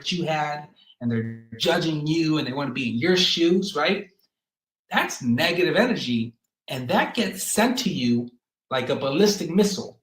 you had, and they're judging you and they want to be in your shoes, right? That's negative energy, and that gets sent to you like a ballistic missile.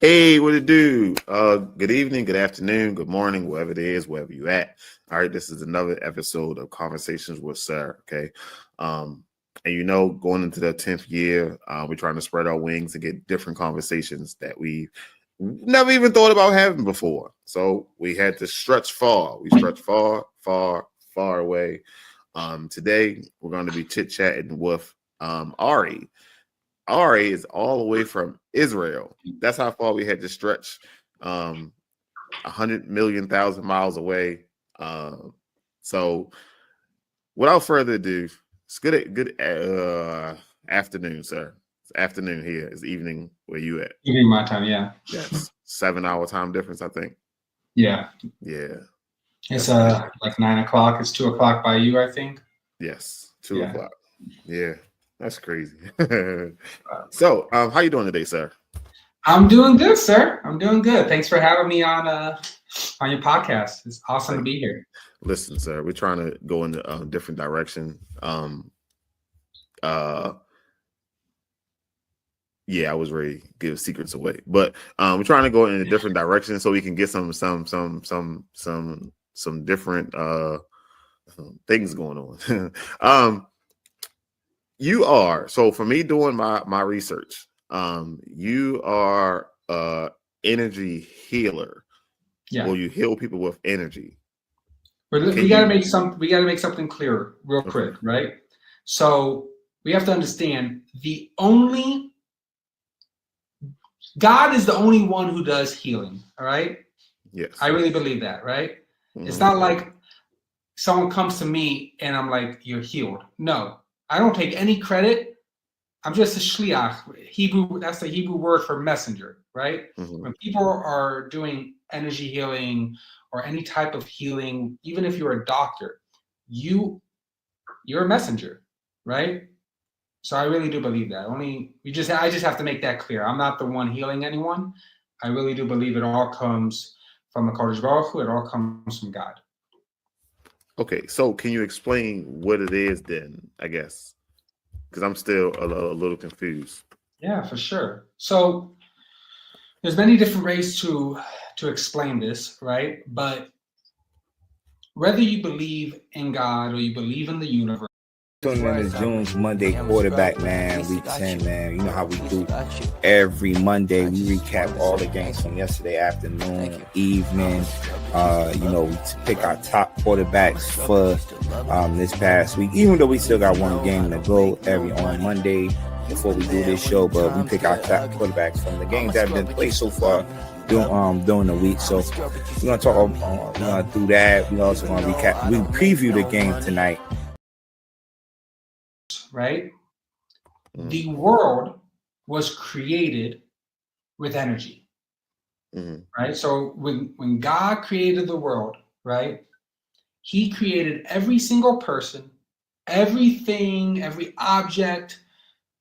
Hey, what it do? Good evening, good afternoon, good morning, wherever it is, wherever you at. All right, this is another episode of Conversations with Sir. Okay, and going into the 10th year, we're trying to spread our wings and get different conversations that we never even thought about having before. So we had to stretch far. We stretched far, far, far away. Today we're going to be chit-chatting with Ari. Ari is all the way from Israel. That's how far we had to stretch. 100,000,000 miles away. So without further ado, it's good afternoon, sir. It's afternoon here. It's evening where you at. Evening my time, yeah. Yes. 7-hour time difference, I think. Yeah. Yeah. It's like 9 o'clock. It's 2 o'clock by you, I think. Yes. 2 o'clock. Yeah. That's crazy. So, how you doing today, sir? I'm doing good, sir. I'm doing good. Thanks for having me on your podcast. It's awesome to be here. Listen, sir, we're trying to go in a different direction. I was ready to give secrets away, but we're trying to go in a different direction so we can get some different things going on. You are, so for me doing my research, you are energy healer. Yeah. Or you heal people with energy. We gotta make something clear real quick, right? So we have to understand God is the only one who does healing, all right? Yes. I really believe that, right? Mm-hmm. It's not like someone comes to me and I'm like, you're healed. No. I don't take any credit. I'm just a shliach. That's the Hebrew word for messenger, right? Mm-hmm. When people are doing energy healing or any type of healing, even if you're a doctor, you're a messenger, right? So I really do believe that. I just have to make that clear. I'm not the one healing anyone. I really do believe it all comes from the Kodesh Baruch Hu. It all comes from God. Okay, so can you explain what it is then, I guess? Because I'm still a little confused. Yeah, for sure. So there's many different ways to explain this, right? But whether you believe in God or you believe in the universe. Tuning in to June's Monday quarterback, man. Week 10, man. You know how we do every Monday. We recap all the games from yesterday afternoon, evening. We pick our top quarterbacks for this past week. Even though we still got one game to go on Monday before we do this show, but we pick our top quarterbacks from the games that have been played so far during the week. So we're gonna talk through that. We're also gonna recap. We preview the game tonight. Right? The world was created with energy. Mm-hmm. Right? So when God created the world, right, he created every single person everything, every object,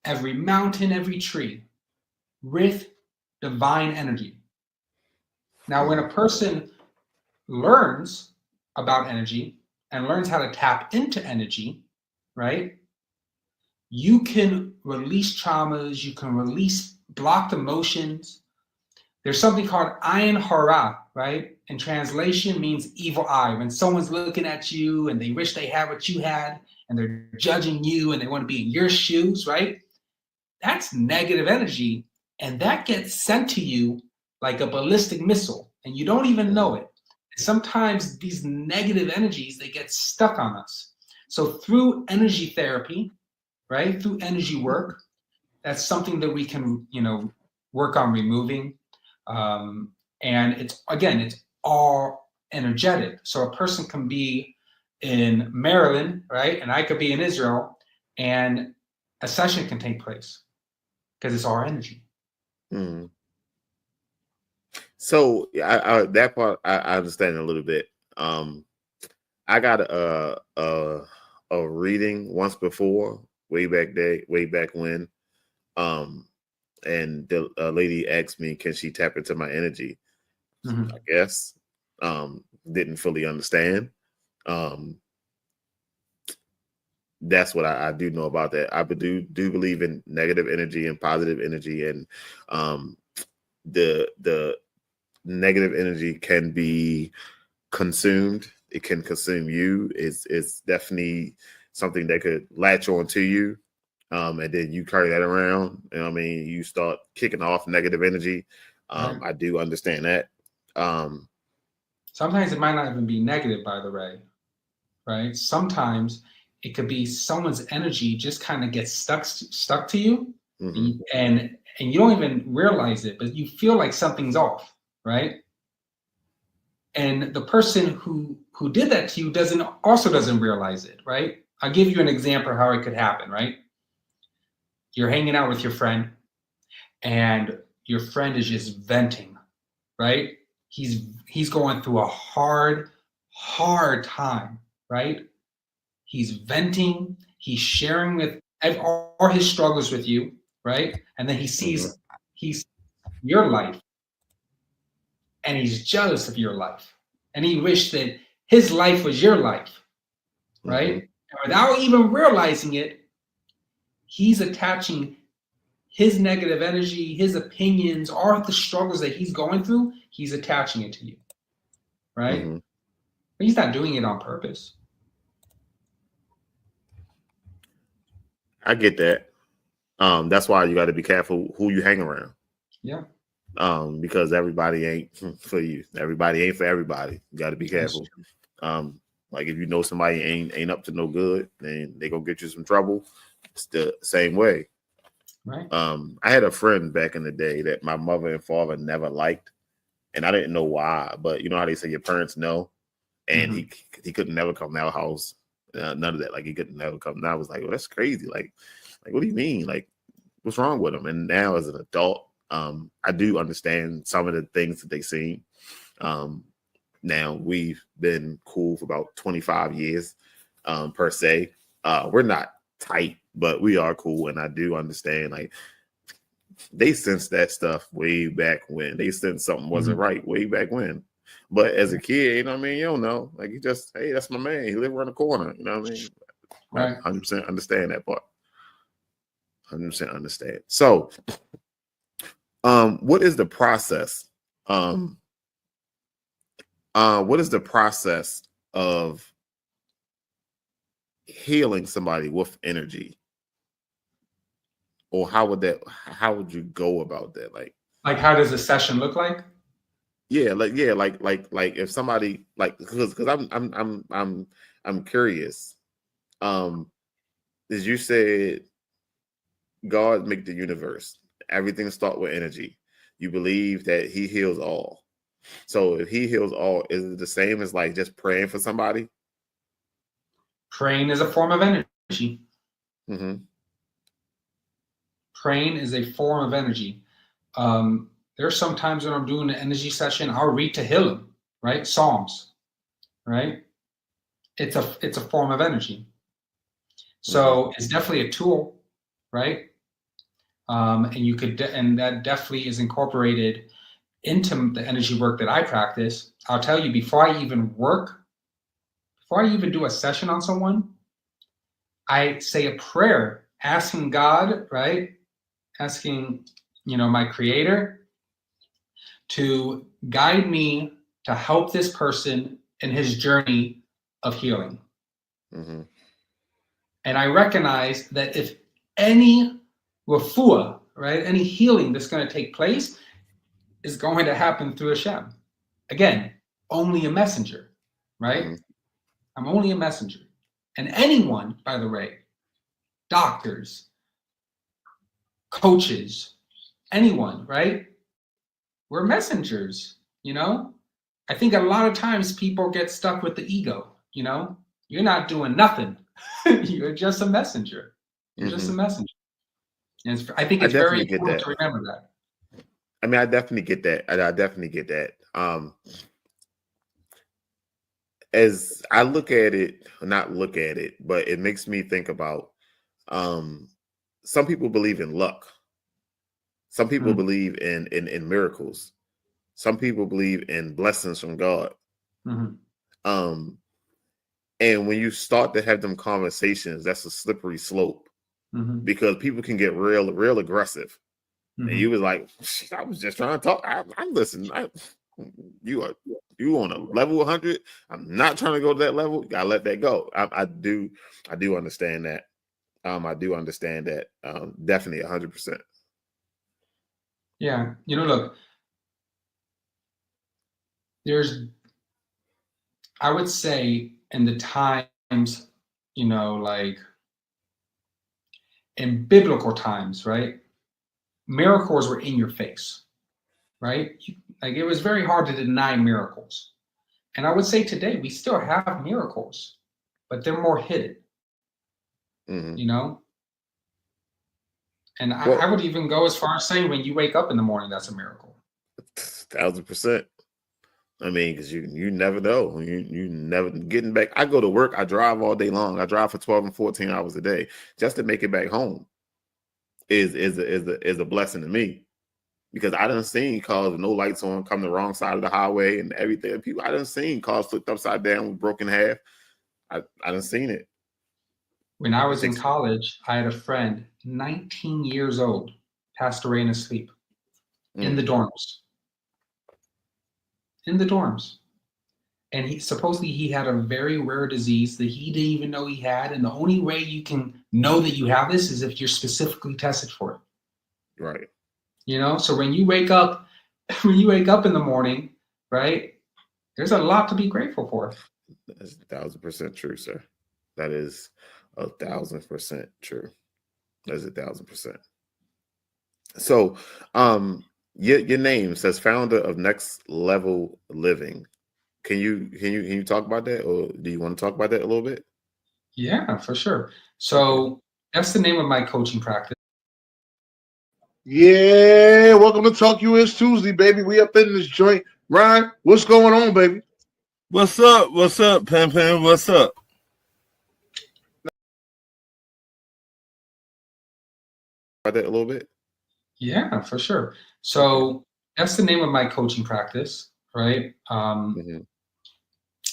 every mountain, every tree with divine energy. Now, when a person learns about energy and learns how to tap into energy, right? You can release traumas, you can release blocked emotions. There's something called ayin hara, right? In translation means evil eye. When someone's looking at you and they wish they had what you had and they're judging you and they want to be in your shoes, right? That's negative energy, and that gets sent to you like a ballistic missile, and you don't even know it. Sometimes these negative energies, they get stuck on us. So through energy therapy, right, through energy work, that's something that we can, work on removing. And it's all energetic. So a person can be in Maryland, right, and I could be in Israel, and a session can take place because it's our energy. Mm. So I that part I understand a little bit. I got a reading once before, way back when. And the lady asked me, can she tap into my energy? I guess. Didn't fully understand. That's what I do know about that. I do believe in negative energy and positive energy, and the negative energy can be consumed. It can consume you. It's definitely something that could latch on to you, and then you carry that around. You know what I mean? You start kicking off negative energy. Right. I do understand that. Sometimes it might not even be negative, by the way, right? Sometimes it could be someone's energy just kind of gets stuck to you, and you don't even realize it, but you feel like something's off, right? And the person who did that to you doesn't realize it, right? I'll give you an example of how it could happen, right? You're hanging out with your friend, and your friend is just venting, right? He's going through a hard time, right? He's venting, he's sharing with all his struggles with you, right? And then he sees your life, and he's jealous of your life, and he wished that his life was your life, right? And without even realizing it, he's attaching his negative energy, his opinions, all the struggles that he's going through, he's attaching it to you, right? But he's not doing it on purpose. I get that. That's why you got to be careful who you hang around. Yeah. Because everybody ain't for you. Everybody ain't for everybody. You got to be careful. Like if you know somebody ain't up to no good, then they gonna get you some trouble. It's the same way. Right. I had a friend back in the day that my mother and father never liked, and I didn't know why. But you know how they say your parents know, and he couldn't never come to our house. None of that. Like he couldn't never come. And I was like, well, that's crazy. Like what do you mean? Like what's wrong with him? And now as an adult, I do understand some of the things that they seen. Now we've been cool for about 25 years, per se. We're not tight, but we are cool, and I do understand. Like they sensed that stuff way back when. They sensed something wasn't right way back when. But as a kid, you know what I mean? You don't know. Like you just, hey, that's my man. He live around the corner. You know what I mean? Right. 100% understand that part. 100% understand. So, what is the process? What is the process of healing somebody with energy? Or how would you go about that? Like how does a session look like? Like if somebody because I'm curious. As you said, God make the universe. Everything start with energy. You believe that he heals all. So if he heals all, is it the same as like just praying for somebody? Praying is a form of energy. Praying is a form of energy. There's some times when I'm doing an energy session, I'll read to heal him, right? Psalms, right? It's a form of energy. So it's definitely a tool, right? And you could, and that definitely is incorporated into the energy work that I practice. I'll tell you, before I even do a session on someone, I say a prayer asking God, right? Asking, my creator to guide me to help this person in his journey of healing. Mm-hmm. And I recognize that if any refuah, right, any healing that's going to take place is going to happen through Hashem. Again, only a messenger, right? Mm-hmm. I'm only a messenger. And anyone, by the way, doctors, coaches, anyone, right? We're messengers, I think a lot of times people get stuck with the ego, You're not doing nothing. You're just a messenger. You're just a messenger. And I think it's very important to remember that. I mean, I definitely get that. I definitely get that. As I look at it, not look at it, but it makes me think about some people believe in luck. Some people believe in miracles. Some people believe in blessings from God. And when you start to have them conversations, that's a slippery slope because people can get real aggressive. And you was like, I was just trying to talk. I'm listening. You on a level 100. I'm not trying to go to that level. You gotta let that go. I do understand that. I do understand that. Definitely 100%. Yeah. Look, I would say in the times, like in biblical times, right? Miracles were in your face, right? Like it was very hard to deny miracles. And I would say today we still have miracles, but they're more hidden, And I would even go as far as saying when you wake up in the morning, that's a miracle. 1,000%. I mean, because you never know. You never getting back. I go to work. I drive all day long. I drive for 12 and 14 hours a day just to make it back home. Is a blessing to me, because I done seen cars with no lights on come the wrong side of the highway and everything. People, I done seen cars flipped upside down with broken half. I done seen it. When I was in college, I had a friend, 19 years old, passed away in his sleep in the dorms. In the dorms. And he had a very rare disease that he didn't even know he had. And the only way you can know that you have this is if you're specifically tested for it. Right. So when you wake up in the morning, right, there's a lot to be grateful for. That's 1,000% true, sir. That is 1,000% true. That's 1,000%. So, your name says founder of Next Level Living. Can you talk about that, or do you want to talk about that a little bit? Yeah, for sure. So that's the name of my coaching practice. Yeah, welcome to Talk US Tuesday, baby. We up in this joint. Ryan, what's going on, baby? What's up? What's up, Pimpin? What's up? About that a little bit? Yeah, for sure. So that's the name of my coaching practice, right?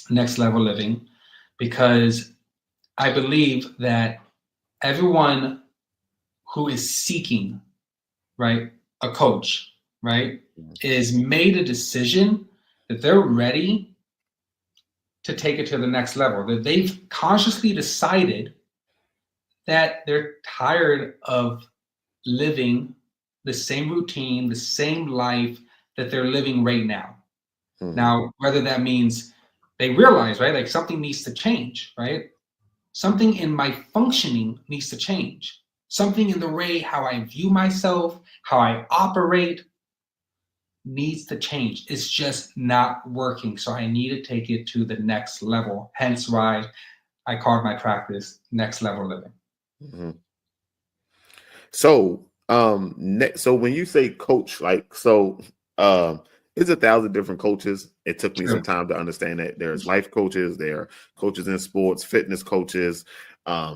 Next Level Living, because I believe that everyone who is seeking, right, a coach, right, is made a decision that they're ready to take it to the next level, that they've consciously decided that they're tired of living the same routine, the same life that they're living right now. Now, whether that means they realize, right, like something needs to change, right? Something in my functioning needs to change. Something in the way how I view myself, how I operate needs to change. It's just not working. So I need to take it to the next level. Hence why I called my practice Next Level Living. So, so when you say coach, like, so, it's 1,000 different coaches. It took me some time to understand that there's life coaches, there are coaches in sports, fitness coaches,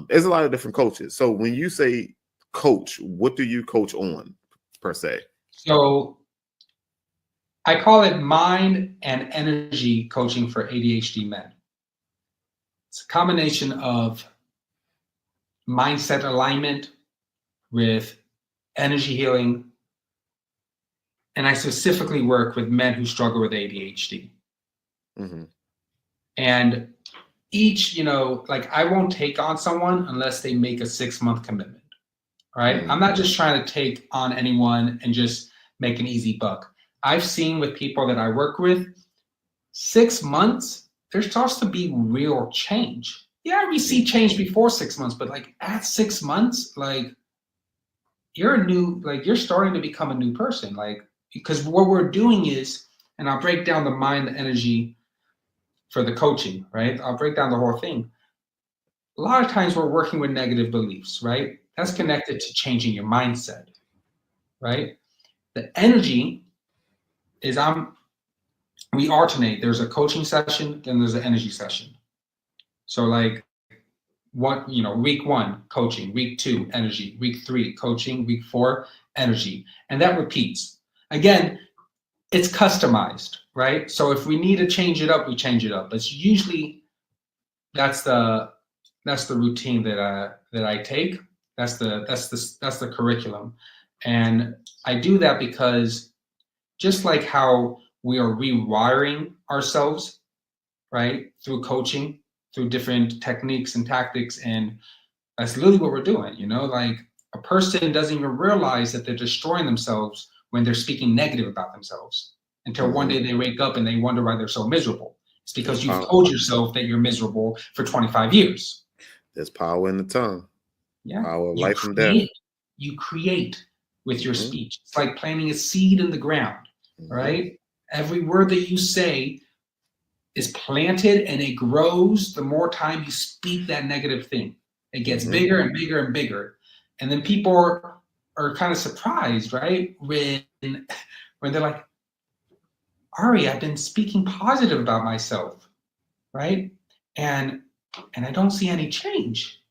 There's a lot of different coaches. So when you say coach, what do you coach on per se? So I call it mind and energy coaching for ADHD men. It's a combination of mindset alignment with energy healing. And I specifically work with men who struggle with ADHD. Mm-hmm. And each, like I won't take on someone unless they make a 6-month commitment, right? Mm-hmm. I'm not just trying to take on anyone and just make an easy buck. I've seen with people that I work with, 6 months, there starts to be real change. Yeah, we see change before 6 months, but like at 6 months, like you're starting to become a new person. Like, because what we're doing is, and I'll break down the mind, the energy for the coaching, right? I'll break down the whole thing. A lot of times we're working with negative beliefs, right? That's connected to changing your mindset, right? The energy is we alternate. There's a coaching session, then there's an energy session. So like week 1, coaching, week 2, energy, week 3, coaching, week 4, energy. And that repeats. Again, it's customized, right? So if we need to change it up, we change it up. But usually that's the routine that I take. That's the curriculum. And I do that because just like how we are rewiring ourselves, right, through coaching, through different techniques and tactics, and that's literally what we're doing. Like a person doesn't even realize that they're destroying themselves when they're speaking negative about themselves until one day they wake up and they wonder why they're so miserable. It's because you've told yourself that you're miserable for 25 years. There's power in the tongue. Yeah. Power of life and death. You create with your speech. It's like planting a seed in the ground, right? Every word that you say is planted and it grows the more time you speak that negative thing. It gets bigger and bigger and bigger. And then people are kind of surprised, right? When they're like, Ari, I've been speaking positive about myself, right? And I don't see any change.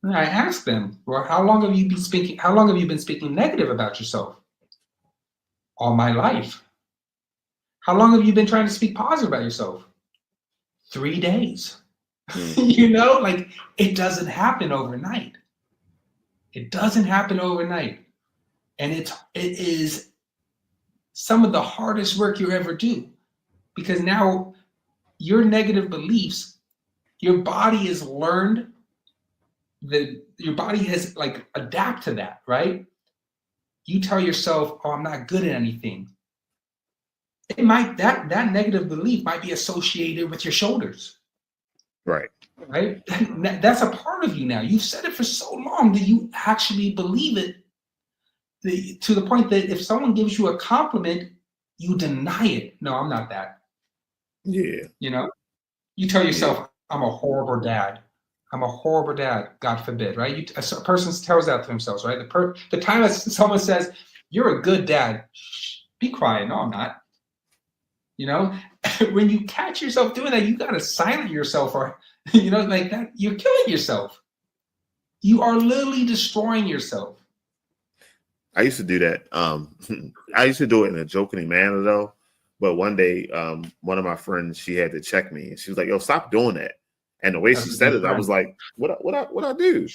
And I ask them, well, how long have you been speaking negative about yourself? All my life. How long have you been trying to speak positive about yourself? 3 days. Like it doesn't happen overnight. It doesn't happen overnight. And it is some of the hardest work you ever do, because now your negative beliefs, your body has learned your body has like adapt to that, right? You tell yourself, oh, I'm not good at anything. It might, that negative belief might be associated with your shoulders. Right. Right? That's a part of you now. You've said it for so long that you actually believe it to the point that if someone gives you a compliment, you deny it. No, I'm not that. Yeah. You tell yourself, I'm a horrible dad. I'm a horrible dad, God forbid, right? A person tells that to themselves, right? The time that someone says, you're a good dad, shh, be quiet. No, I'm not. When you catch yourself doing that, you got to silence yourself, or, like that, you're killing yourself. You are literally destroying yourself. I used to do that. I used to do it in a joking manner though. But one day, one of my friends, she had to check me, and she was like, "Yo, stop doing that." And the way she said it, I was like, "What I do?"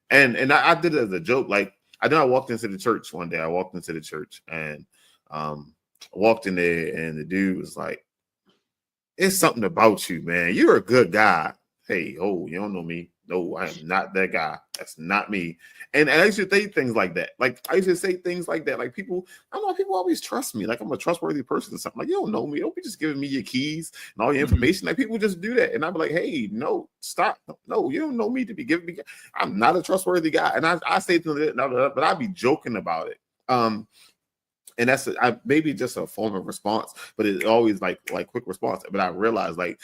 And I did it as a joke. Like I walked into the church one day. I walked into the church and walked in there, and the dude was like, "It's something about you, man. You're a good guy." Hey, oh, you don't know me. No, I am not that guy. That's not me. And I used to say things like that. Like I used to say things like that. Like people, I don't know, people always trust me. Like I'm a trustworthy person or something. Like, you don't know me. Don't be just giving me your keys and all your information. Like people just do that. And I'd be like, hey, no, stop. No, you don't know me to be giving me. I'm not a trustworthy guy. And I say to them, but I'd be joking about it. And that's maybe just a form of response, but it's always like quick response. But I realized like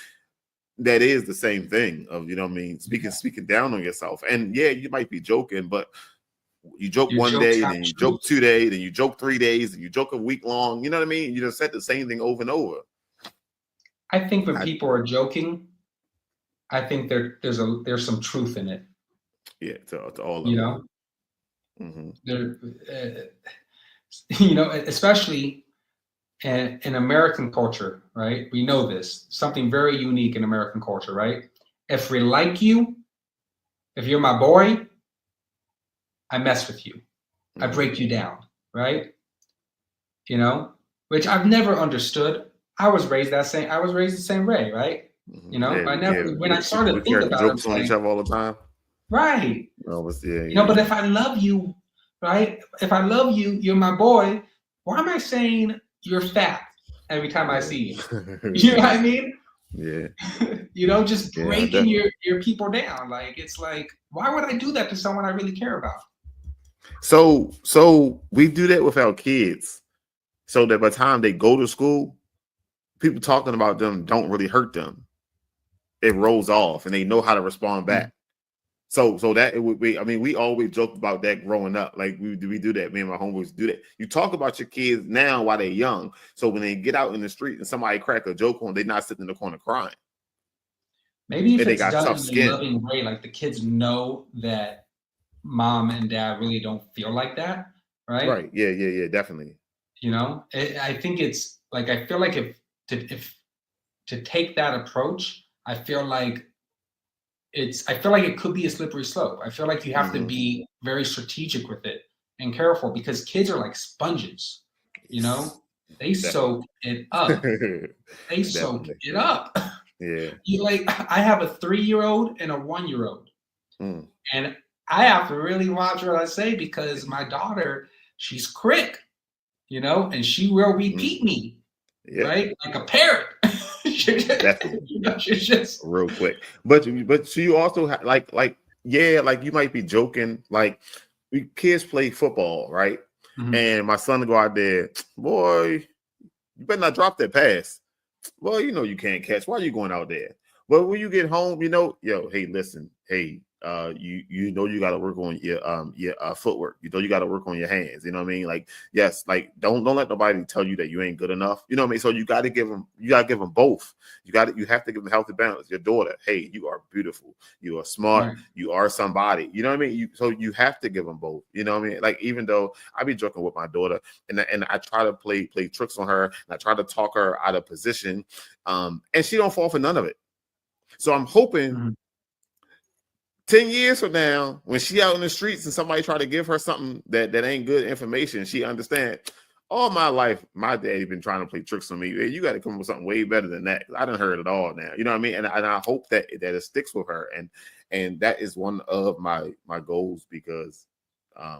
that is the same thing of, what I mean, speaking down on yourself. And yeah, you might be joking, but you joke one day, then you joke 2 days, then you joke 3 days, and you joke a week long. You know what I mean? You just said the same thing over and over. I think when people are joking, I think there's some truth in it. Yeah, to all of You them. know, Mm-hmm. Especially in American culture, right? We know this, something very unique in American culture, right? If we like you, if you're my boy, I mess with you. I break you down, right? You know, which I've never understood. I was raised the same way, right? You know, Yeah, I never, when I we started to think crack about it, jokes I'm on each like, other all the time. right. Yeah. But if I love you, right? If I love you, you're my boy. Why am I saying you're fat every time I see you? You know what I mean? Yeah. Just breaking your people down. Like, it's like, why would I do that to someone I really care about? So we do that with our kids, so that by the time they go to school, people talking about them don't really hurt them. It rolls off, and they know how to respond back. So that it would be. I mean, we always joke about that growing up. Like we do that. Me and my homeboys do that. You talk about your kids now while they're young, so when they get out in the street and somebody crack a joke on, they're not sitting in the corner crying. Maybe if And they it's got done tough in a skin. loving way, like the kids know that mom and dad really don't feel like that, right? Right. Yeah. Definitely. I think it's like, I feel like if to take that approach, I feel like it could be a slippery slope. I feel like you have to be very strategic with it and careful, because kids are like sponges, they soak it up. They soak it up. Yeah. I have a 3-year-old and a 1-year-old. And I have to really watch what I say, because my daughter, she's quick, and she will repeat me, right? Like a parrot. Definitely. She's just real quick. But you also have like you might be joking, like kids play football, right? And my son go out there, boy, you better not drop that pass. Well, you can't catch. Why are you going out there? But when you get home, hey, listen, hey, you got to work on your footwork. You got to work on your hands. You know what I mean? Like, yes, like don't let nobody tell you that you ain't good enough. You know what I mean? So you got to give them both. You have to give them healthy balance. Your daughter, hey, you are beautiful. You are smart. Right. You are somebody. You know what I mean? So you have to give them both. You know what I mean? Like, even though I be joking with my daughter, and I try to play tricks on her, and I try to talk her out of position, and she don't fall for none of it. So I'm hoping 10 years from now, when she out in the streets and somebody try to give her something that ain't good information, she understand. All my life, my daddy been trying to play tricks on me. Hey, you got to come up with something way better than that. I done heard it all now. You know what I mean? And I hope that it sticks with her. And that is one of my goals, because, I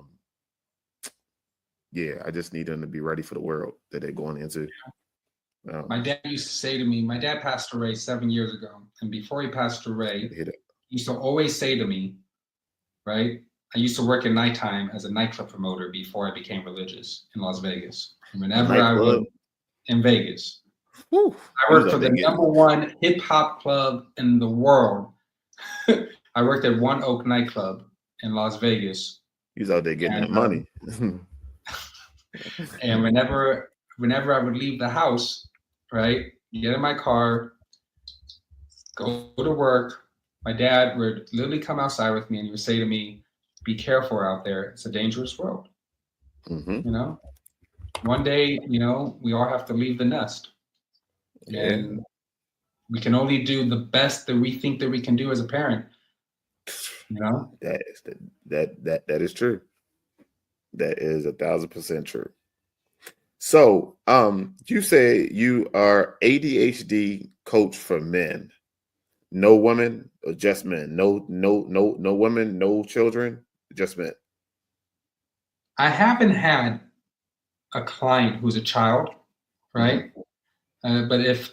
just need them to be ready for the world that they're going into. My dad used to say to me, my dad passed away 7 years ago. And before he passed away, he used to always say to me, right? I used to work at nighttime as a nightclub promoter before I became religious in Las Vegas. And whenever I would, in Vegas, I worked for the #1 hip hop club in the world. I worked at One Oak nightclub in Las Vegas. He was out there getting that money. And whenever I would leave the house, right, get in my car, go to work, my dad would literally come outside with me and he would say to me, be careful out there. It's a dangerous world. One day, we all have to leave the nest. And we can only do the best that we think that we can do as a parent. That is true. That is 1,000% true. So, you say you are ADHD coach for men. No women, or just men? No women, no children, just men. I haven't had a client who's a child, right? But if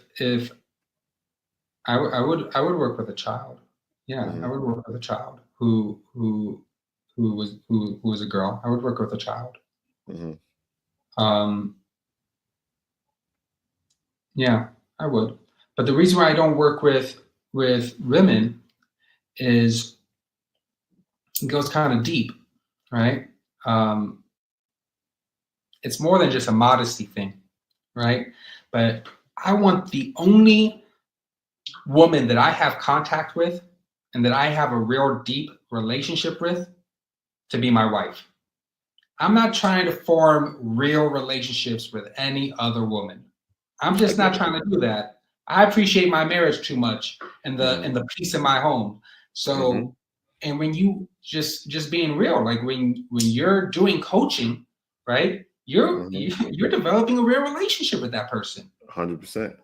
I would work with a child. Yeah, I would work with a child who was a girl. I would work with a child. Yeah, I would. But the reason why I don't work with women is it goes kind of deep, right? It's more than just a modesty thing, right? But I want the only woman that I have contact with and that I have a real deep relationship with to be my wife. I'm not trying to form real relationships with any other woman. I'm just not trying to do that. I appreciate my marriage too much and the peace in my home. So, and when you just being real, like when you're doing coaching, right? You're developing a real relationship with that person. 100%.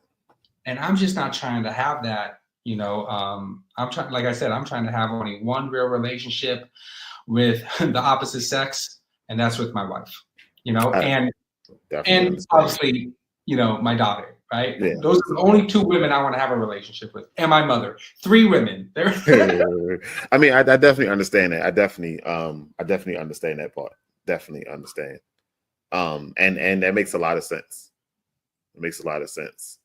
And I'm just not trying to have that. You know, I'm trying, like I said, I'm trying to have only one real relationship with the opposite sex, and that's with my wife. You know, and obviously, you know, my daughter. Right? Yeah. Those are the only two women I want to have a relationship with, and my mother. 3 women. I mean, I definitely understand that. I definitely understand that part. Definitely understand. And that makes a lot of sense. It makes a lot of sense.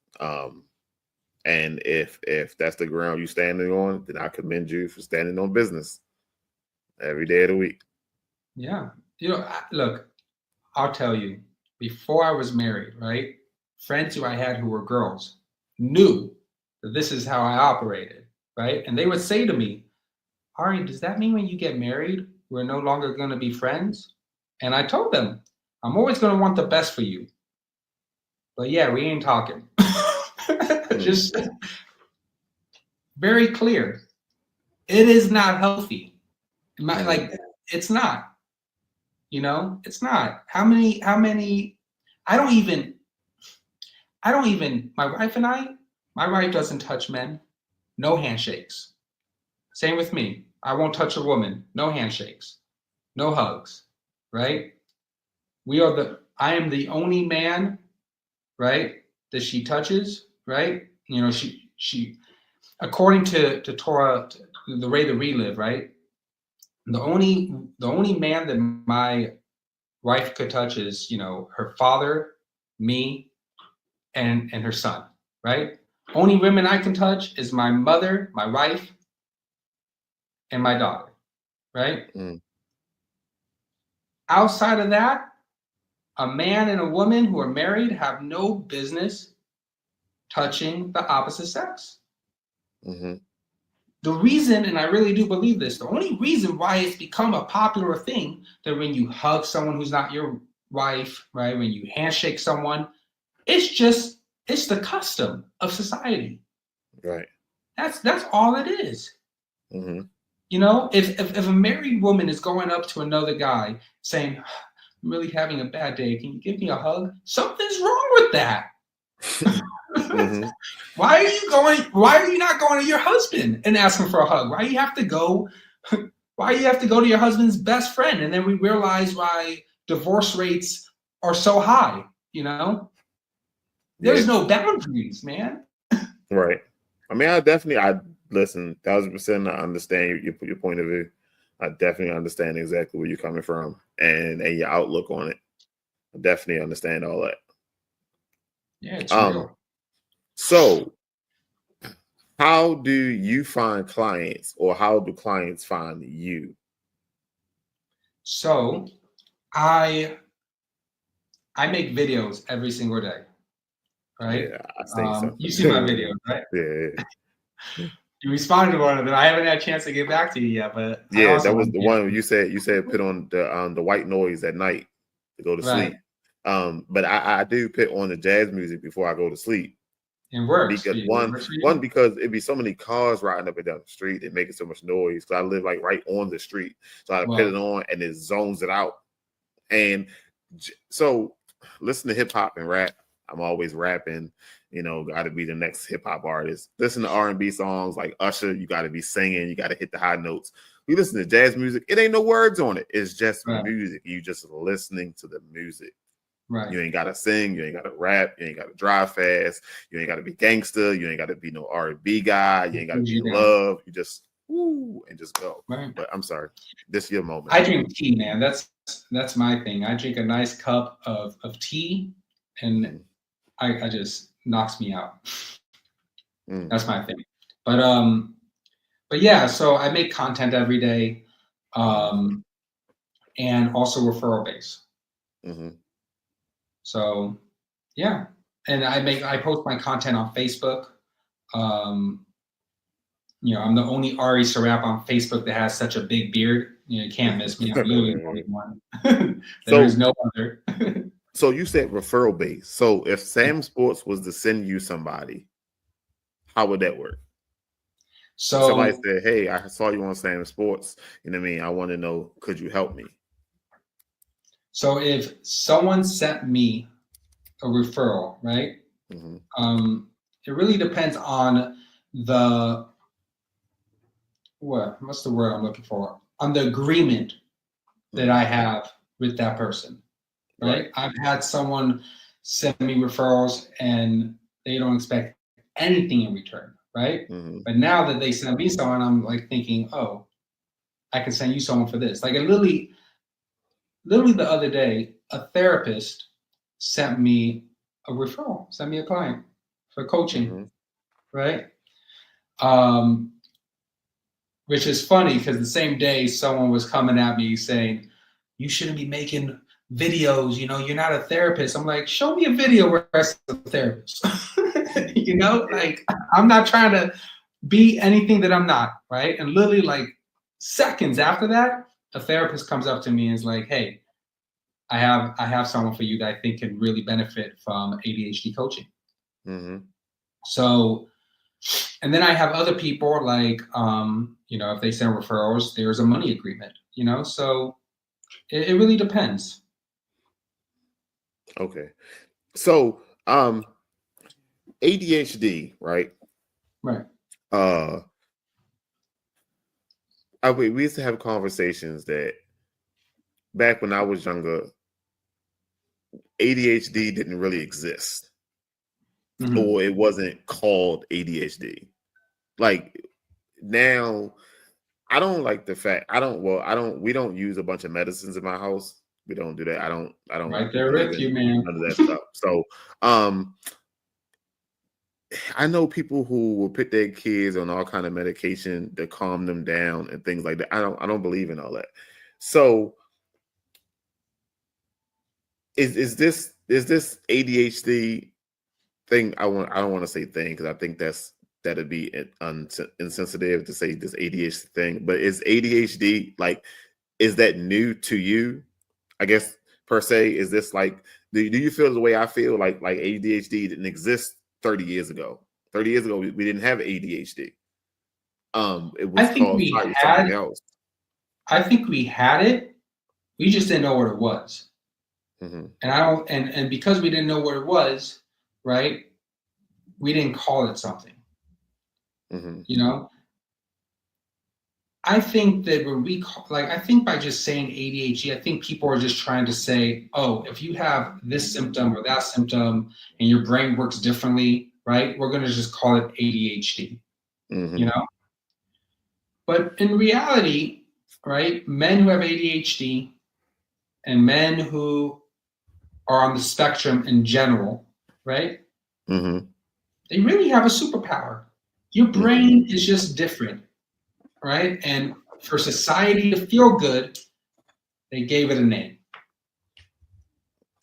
And if that's the ground you're standing on, then I commend you for standing on business every day of the week. Yeah. You know, look, I'll tell you, before I was married, right? Friends who I had who were girls knew that this is how I operated, right? And they would say to me, Ari, does that mean when you get married, we're no longer going to be friends? And I told them, I'm always going to want the best for you. But yeah, we ain't talking. Just very clear. It is not healthy. Like, it's not. You know, it's not. How many, I don't even, my wife and I, my wife doesn't touch men. No handshakes. Same with me. I won't touch a woman. No handshakes. No hugs. Right? I am the only man, right, that she touches, right? You know, she according to Torah, the way that we live, right? The only man that my wife could touch is, you know, her father, me, and her son, right? Only women I can touch is my mother, my wife, and my daughter, right? Outside of that, a man and a woman who are married have no business touching the opposite sex. The reason, and I really do believe this, the only reason why it's become a popular thing that when you hug someone who's not your wife, right? When you handshake someone, it's the custom of society. Right. That's all it is. You know, if a married woman is going up to another guy saying, I'm really having a bad day, can you give me a hug? Something's wrong with that. Why are you not going to your husband and asking for a hug? Why do you have to go to your husband's best friend? And then we realize why divorce rates are so high, you know? There's no boundaries, man. Right. I mean, I listen, 1,000%. I understand your point of view. I definitely understand exactly where you're coming from and your outlook on it. I definitely understand all that. Yeah, it's real. So how do you find clients, or how do clients find you? So I make videos every single day, right? Yeah, I think so. You see my videos, right? Yeah. You responded to one of them. I haven't had a chance to get back to you yet, but yeah, that was the one you said put on the white noise at night to go to sleep. But I do put on the jazz music before I go to sleep. It works. Because because it'd be so many cars riding up and down the street and making so much noise. Because I live like right on the street, so I put it on and it zones it out. And so, listen to hip hop and rap. I'm always rapping. You know, got to be the next hip hop artist. Listen to R&B songs like Usher. You got to be singing. You got to hit the high notes. We listen to jazz music. It ain't no words on it. It's just music. You just listening to the music. Right. You ain't got to sing. You ain't got to rap. You ain't got to drive fast. You ain't got to be gangster. You ain't got to be no R&B guy. You ain't got to be love. You just and just go. Right. But I'm sorry. This is your moment. I drink tea, man. That's my thing. I drink a nice cup of tea, and I just knocks me out. That's my thing. But yeah, so I make content every day, and also referral base. So yeah, and I post my content on Facebook. I'm the only Ari Serap on Facebook that has such a big beard. You can't miss me. I'm literally the only one. There is no other. So you said referral base. So if Sam Sports was to send you somebody, how would that work? So if somebody said, "Hey, I saw you on Sam Sports. You know what I mean? I want to know, could you help me?" So if someone sent me a referral, right? It really depends on what's the word I'm looking for? On the agreement that I have with that person, right? I've had someone send me referrals and they don't expect anything in return, right? But now that they send me someone, I'm like thinking, oh, I can send you someone for this. Like literally the other day, a therapist sent me a referral, sent me a client for coaching, right? Which is funny because the same day someone was coming at me saying, you shouldn't be making videos, you're not a therapist. I'm like, show me a video where I'm a therapist. Like I'm not trying to be anything that I'm not, right? And literally like seconds after that, a therapist comes up to me and is like, hey, I have someone for you that I think can really benefit from ADHD coaching. So, and then I have other people like, if they send referrals, there's a money agreement, so it really depends. Okay. So, ADHD, right? Right. We used to have conversations that back when I was younger, ADHD didn't really exist, or it wasn't called ADHD. Like now, I don't like the fact we don't use a bunch of medicines in my house. We don't do that. I don't right there with you, man. None of that stuff. So I know people who will put their kids on all kind of medication to calm them down and things like that. I don't believe in all that. So is this ADHD thing? I don't want to say thing because I think that'd be insensitive to say this ADHD thing. But is ADHD is that new to you? I guess per se, is this like do you feel the way I feel? Like ADHD didn't exist 30 years ago. 30 years ago, we didn't have ADHD. It was called something else. I think we had it. We just didn't know what it was. And because we didn't know what it was, right? We didn't call it something. I think that when I think by just saying ADHD, I think people are just trying to say, oh, if you have this symptom or that symptom and your brain works differently, right? We're going to just call it ADHD, But in reality, right, men who have ADHD and men who are on the spectrum in general, right? They really have a superpower. Your brain is just different. Right? And for society to feel good, they gave it a name.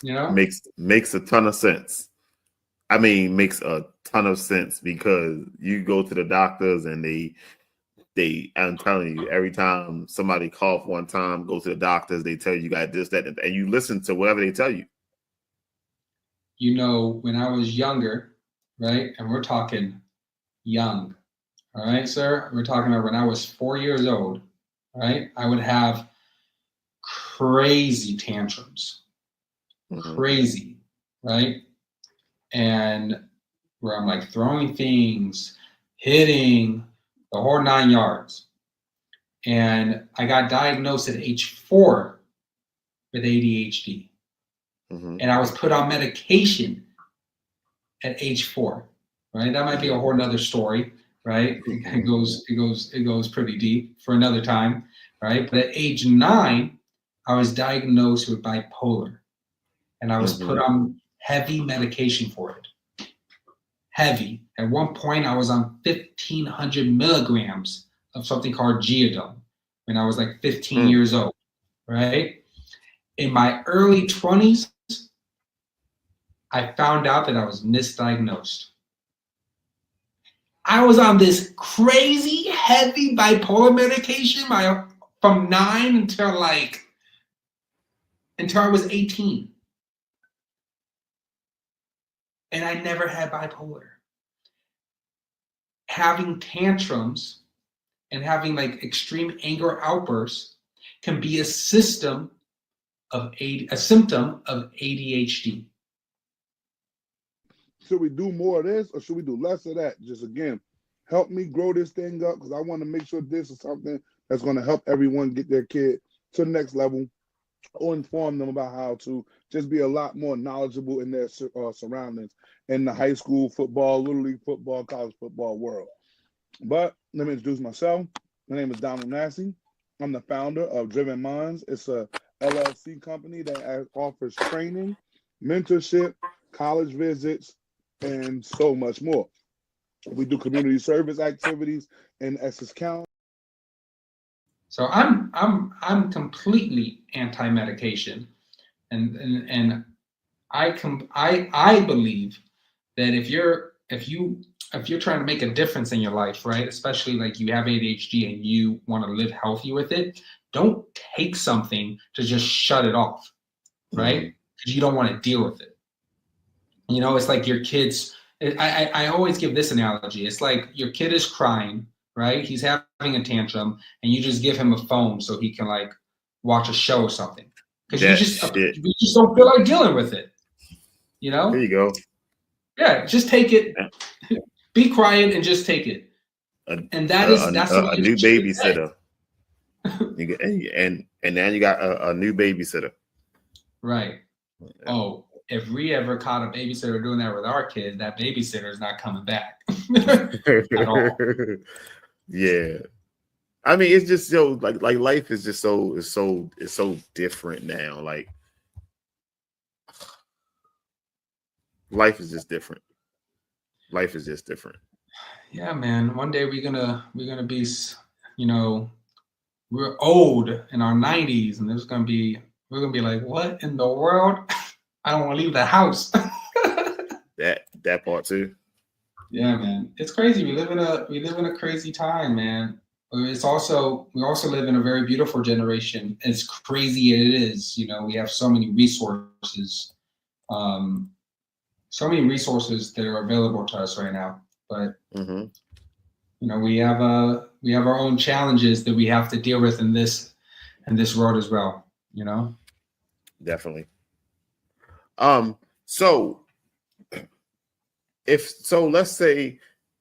Makes a ton of sense. I mean, makes a ton of sense because you go to the doctors and I'm telling you, every time somebody cough one time, go to the doctors, they tell you got this, that, and you listen to whatever they tell you. When I was younger, right? And we're talking young. All right, sir. We're talking about when I was 4 years old, right? I would have crazy tantrums, crazy, right? And where I'm like throwing things, hitting, the whole 9 yards. And I got diagnosed at age 4 with ADHD. And I was put on medication at age 4, right? That might be a whole nother story. Right? It goes pretty deep for another time, right? But at age 9, I was diagnosed with bipolar and I was put on heavy medication for it. Heavy. At one point, I was on 1,500 milligrams of something called Geodone when I was like 15 years old, right? In my early 20s, I found out that I was misdiagnosed. I was on this crazy heavy bipolar medication from 9 until I was 18. And I never had bipolar. Having tantrums and having like extreme anger outbursts can be a symptom of ADHD. Should we do more of this or should we do less of that? Just again, help me grow this thing up because I want to make sure this is something that's going to help everyone get their kid to the next level or inform them about how to just be a lot more knowledgeable in their surroundings in the high school football, little league football, college football world. But let me introduce myself. My name is Donald Massey. I'm the founder of Driven Minds. It's a LLC company that offers training, mentorship, college visits, and so much more. We do community service activities in Essex County. So I'm completely anti-medication, and I believe that if you're trying to make a difference in your life, right, especially like you have ADHD and you want to live healthy with it, don't take something to just shut it off, right? Because you don't want to deal with it. You know, it's like your kids. I always give this analogy. It's like your kid is crying, right? He's having a tantrum, and you just give him a phone so he can like watch a show or something. Because you just don't feel like dealing with it. You know? There you go. Yeah, just take it. Be quiet and just take it. That's a new babysitter. and now you got a new babysitter. Right. Oh, if we ever caught a babysitter doing that with our kid, that babysitter is not coming back at all. Yeah. I mean, it's just like life is just so different now. Like life is just different. Life is just different. Yeah, man. One day we're gonna be, you know, we're old in our 90s, and we're gonna be like, what in the world? I don't want to leave the house. that part too. Yeah, man. It's crazy. We live in a crazy time, man. We also live in a very beautiful generation. As crazy as it is, you know, we have so many resources. So many resources that are available to us right now. But you know, we have our own challenges that we have to deal with in this world as well, you know? Definitely. So let's say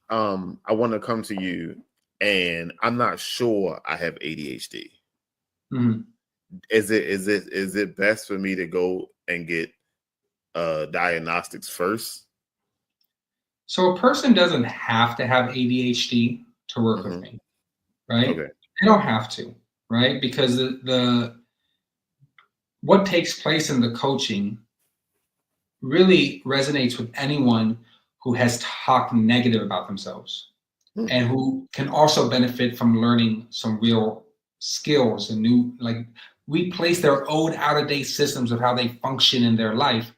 I want to come to you and I'm not sure I have ADHD. Is it best for me to go and get diagnostics first? So a person doesn't have to have ADHD to work with me, right? Okay. They don't have to, right? Because the what takes place in the coaching really resonates with anyone who has talked negative about themselves and who can also benefit from learning some real skills and new, like, replace their old out-of-date systems of how they function in their life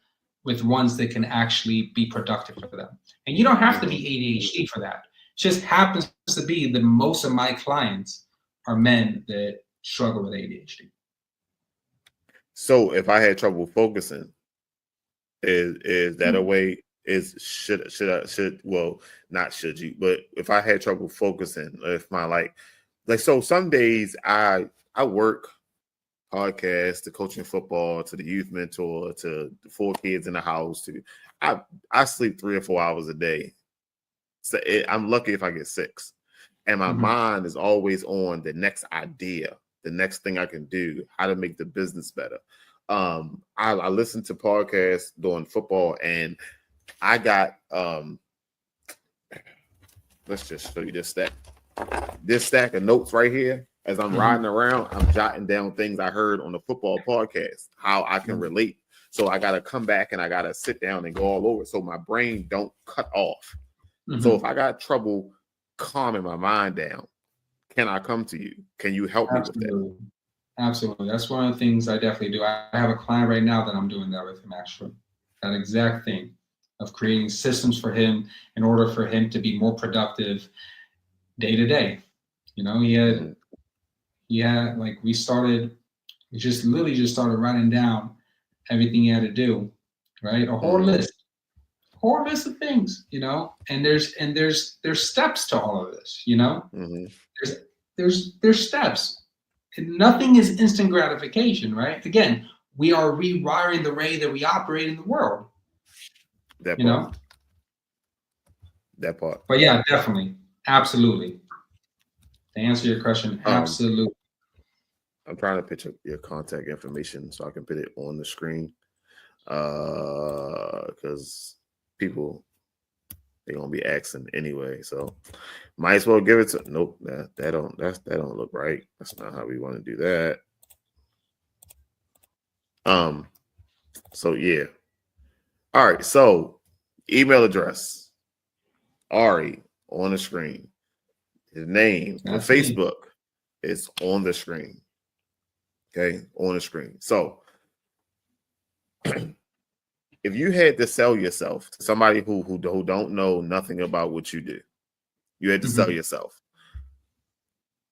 with ones that can actually be productive for them. And you don't have to be ADHD for that. It just happens to be that most of my clients are men that struggle with ADHD. So if I had trouble focusing, is that a way? Should well, not should you, but if I had trouble focusing, if my like so some days I work podcast to coaching football to the youth mentor to the 4 kids in the house to I sleep 3 or 4 hours a day. So I'm lucky if I get 6, and my mind is always on the next idea, the next thing I can do, how to make the business better. I listen to podcasts during football, and I got let's just show you this stack of notes right here. As I'm riding around, I'm jotting down things I heard on the football podcast, how I can relate. So I got to come back and I got to sit down and go all over it so my brain don't cut off. So if I got trouble calming my mind down, can I come to you? Can you help me with that? Absolutely. That's one of the things I definitely do. I have a client right now that I'm doing that with him, actually. That exact thing of creating systems for him in order for him to be more productive day to day. You know, he had like we just literally just started writing down everything he had to do, right? A whole list of things, you know. And there's steps to all of this, you know. There's steps. And nothing is instant gratification, right? Again, we are rewiring the way that we operate in the world. That you part. know. That part. But yeah, definitely, absolutely. To answer your question, absolutely. I'm trying to picture your contact information so I can put it on the screen. Because people, they're gonna be asking anyway, so might as well give it to. Nope, that don't look right. That's not how we want to do that. So yeah. All right. So email address, Ari on the screen. His name on Facebook is on the screen. Okay, on the screen. So if you had to sell yourself to somebody who don't know nothing about what you do, you had to sell yourself.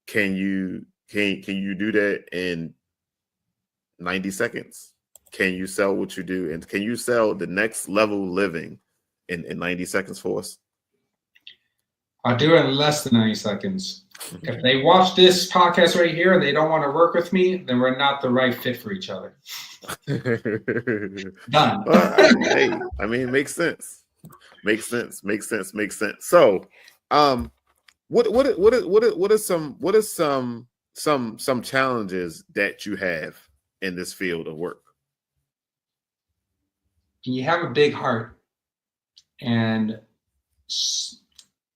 Can you do that in 90 seconds? Can you sell what you do, and can you sell the next level living in 90 seconds for us? I'll do it in less than 90 seconds. If they watch this podcast right here and they don't want to work with me, then we're not the right fit for each other. Done. Well, hey, I mean, it makes sense. Makes sense. So, what are some challenges that you have in this field of work? You have a big heart, and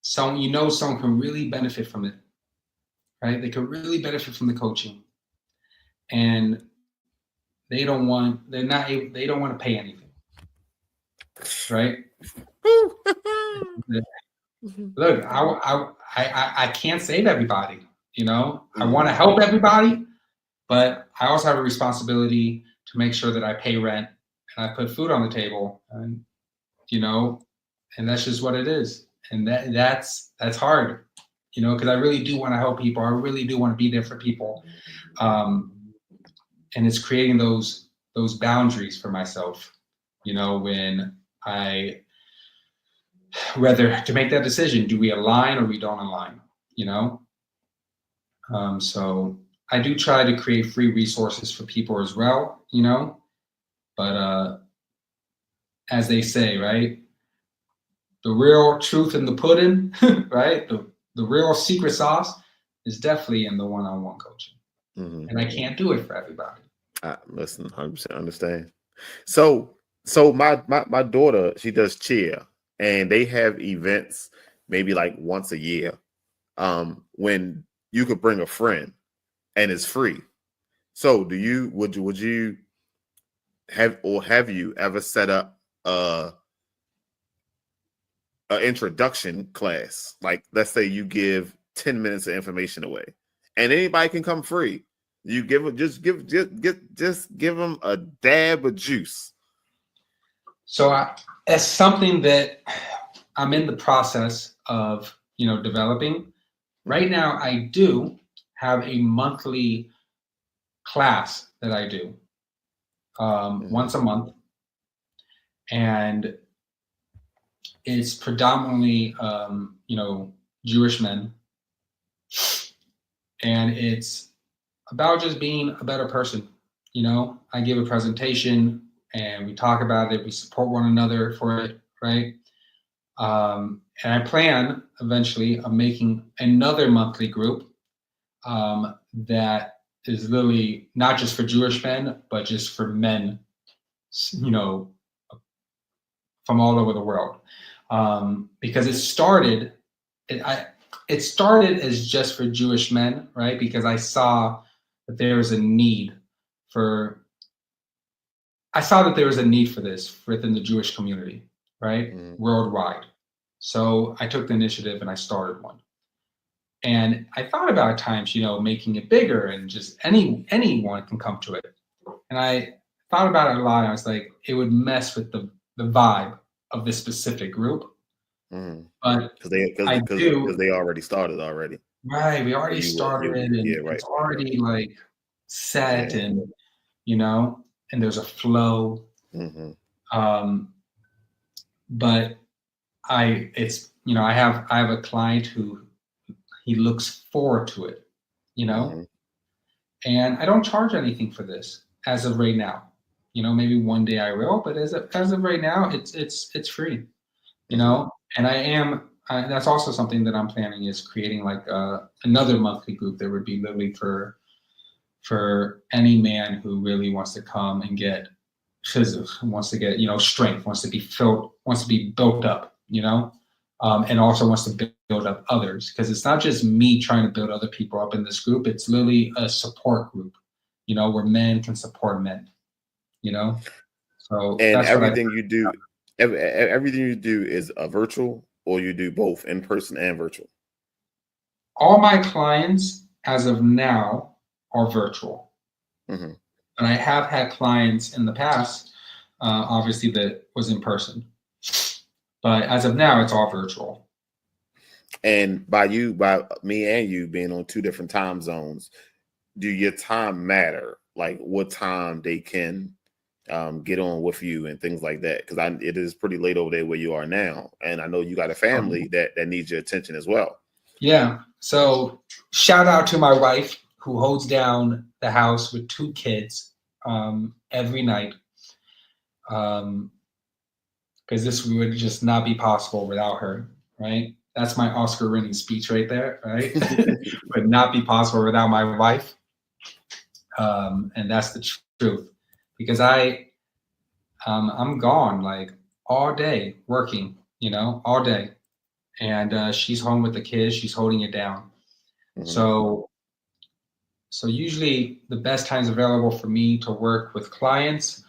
someone can really benefit from it, right? They could really benefit from the coaching, and they don't want to pay anything, right? Look, I can't save everybody, you know. I want to help everybody, but I also have a responsibility to make sure that I pay rent and I put food on the table, and you know, and that's just what it is. And that's hard, you know, because I really do want to help people. I really do want to be there for people, and it's creating those boundaries for myself, you know, when whether to make that decision, do we align or we don't align, you know? So I do try to create free resources for people as well, you know, but as they say, right, the real truth in the pudding, right, the real secret sauce is definitely in the one-on-one coaching. And I can't do it for everybody. Listen, 100% understand. So my daughter, she does cheer, and they have events maybe like once a year, when you could bring a friend and it's free. So would you have you ever set up an introduction class? Like, let's say you give 10 minutes of information away and anybody can come free. You just give them a dab of juice. So it's something that I'm in the process of, you know, developing. Right now, I do have a monthly class that I do once a month, and it's predominantly, you know, Jewish men, and it's about just being a better person. You know, I give a presentation and we talk about it. We support one another for it, right? And I plan eventually of making another monthly group that is literally not just for Jewish men, but just for men, you know, from all over the world. Because it started as just for Jewish men, right? Because I saw that there was a need for this within the Jewish community, right? Worldwide. So I took the initiative and I started one. And I thought about at times, you know, making it bigger and just anyone can come to it. And I thought about it a lot. And I was like, it would mess with the vibe of this specific group. But because they already started already. Right. We already You started, and yeah, right, it's already like set, yeah. and and there's a flow. Mm-hmm. But I have a client who he looks forward to it, you know, Mm-hmm. and I don't charge anything for this as of right now. Maybe one day I will, but as of right now, it's free, Mm-hmm. and that's also something that I'm planning, is creating like another monthly group that would be literally for any man who really wants to come and get physics, wants to get strength, wants to be built up, and also wants to build up others, because it's not just me trying to build other people up in this group. It's literally a support group, where men can support men. So And that's what I. everything you do, everything you do is virtual, or you do both in person and virtual. All my clients as of now are virtual. Mm-hmm. And I have had clients in the past, obviously, that was in person. But as of now, it's all virtual. And by me and you being on 2 different time zones, do your time matter? Like what time they can get on with you and things like that? Because it is pretty late over there where you are now, and I know you got a family that needs your attention as well. Yeah. So shout out to my wife, who holds down the house with 2 kids every night, because this would just not be possible without her, right? That's my Oscar-winning speech right there, right? Would not be possible without my wife, and that's the truth. Because I'm gone like all day working, all day, and she's home with the kids. She's holding it down. Mm-hmm. So usually the best times available for me to work with clients